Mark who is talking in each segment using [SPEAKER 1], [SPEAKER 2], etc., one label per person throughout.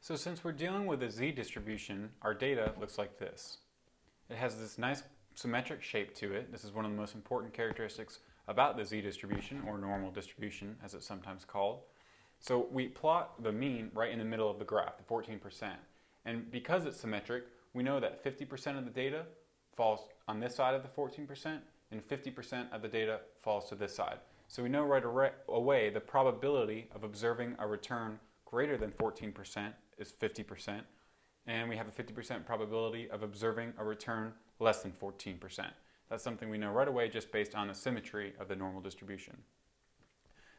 [SPEAKER 1] So since we're dealing with a z-distribution, our data looks like this. It has this nice symmetric shape to it. This is one of the most important characteristics about the z-distribution, or normal distribution as it's sometimes called. So we plot the mean right in the middle of the graph, the 14%. And because it's symmetric, we know that 50% of the data falls on this side of the 14% and 50% of the data falls to this side. So we know right away the probability of observing a return greater than 14% is 50%, and we have a 50% probability of observing a return less than 14%. That's something we know right away just based on the symmetry of the normal distribution.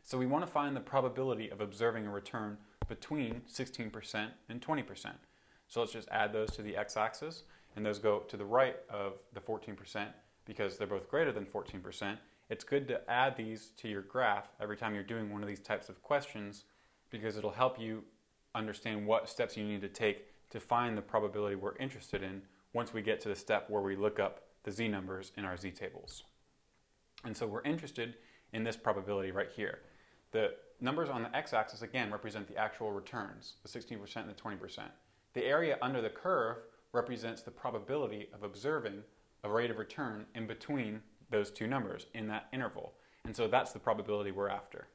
[SPEAKER 1] So we want to find the probability of observing a return between 16% and 20%. So let's just add those to the x-axis, and those go to the right of the 14% because they're both greater than 14%. It's good to add these to your graph every time you're doing one of these types of questions because it'll help you understand what steps you need to take to find the probability we're interested in once we get to the step where we look up the z-numbers in our z-tables. And so we're interested in this probability right here. The numbers on the x-axis, again, represent the actual returns, the 16% and the 20%. The area under the curve represents the probability of observing a rate of return in between those two numbers in that interval. And so that's the probability we're after.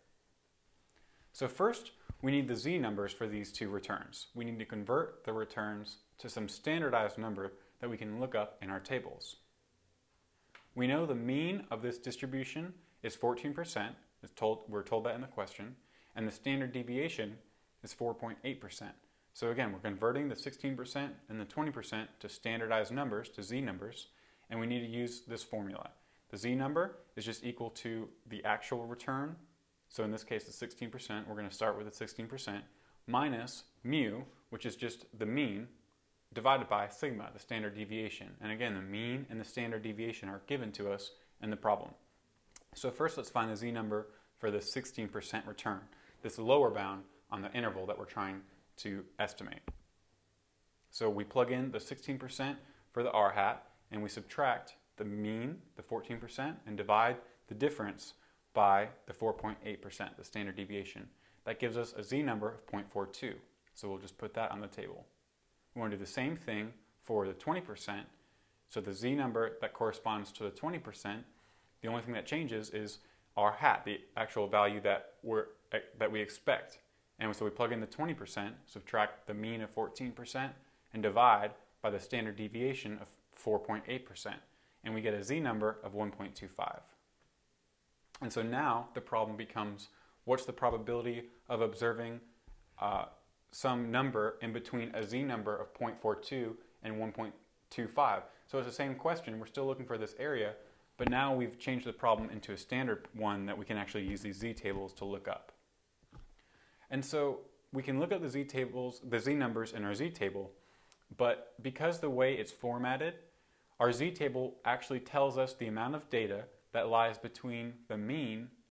[SPEAKER 1] So first, we need the z-numbers for these two returns. We need to convert the returns to some standardized number that we can look up in our tables. We know the mean of this distribution is 14%. We're told that in the question. And the standard deviation is 4.8%. So again, we're converting the 16% and the 20% to standardized numbers, to z-numbers, and we need to use this formula. The z-number is just equal to the actual return. So in this case, the 16%, we're going to start with the 16%, minus mu, which is just the mean, divided by sigma, the standard deviation. And again, the mean and the standard deviation are given to us in the problem. So first, let's find the z-number for the 16% return, this lower bound on the interval that we're trying to estimate. So we plug in the 16% for the r hat, and we subtract the mean, the 14%, and divide the difference by the 4.8%, the standard deviation. That gives us a z-number of 0.42. So we'll just put that on the table. We want to do the same thing for the 20%. So the z-number that corresponds to the 20%, the only thing that changes is r hat, the actual value that we expect. And so we plug in the 20%, subtract the mean of 14%, and divide by the standard deviation of 4.8%. And we get a z-number of 1.25. And so now the problem becomes, what's the probability of observing some number in between a z-number of 0.42 and 1.25? So it's the same question. We're still looking for this area, but now we've changed the problem into a standard one that we can actually use these z-tables to look up. And so we can look at the z-tables, the z-numbers in our z-table, but because the way it's formatted, our z-table actually tells us the amount of data that lies between the mean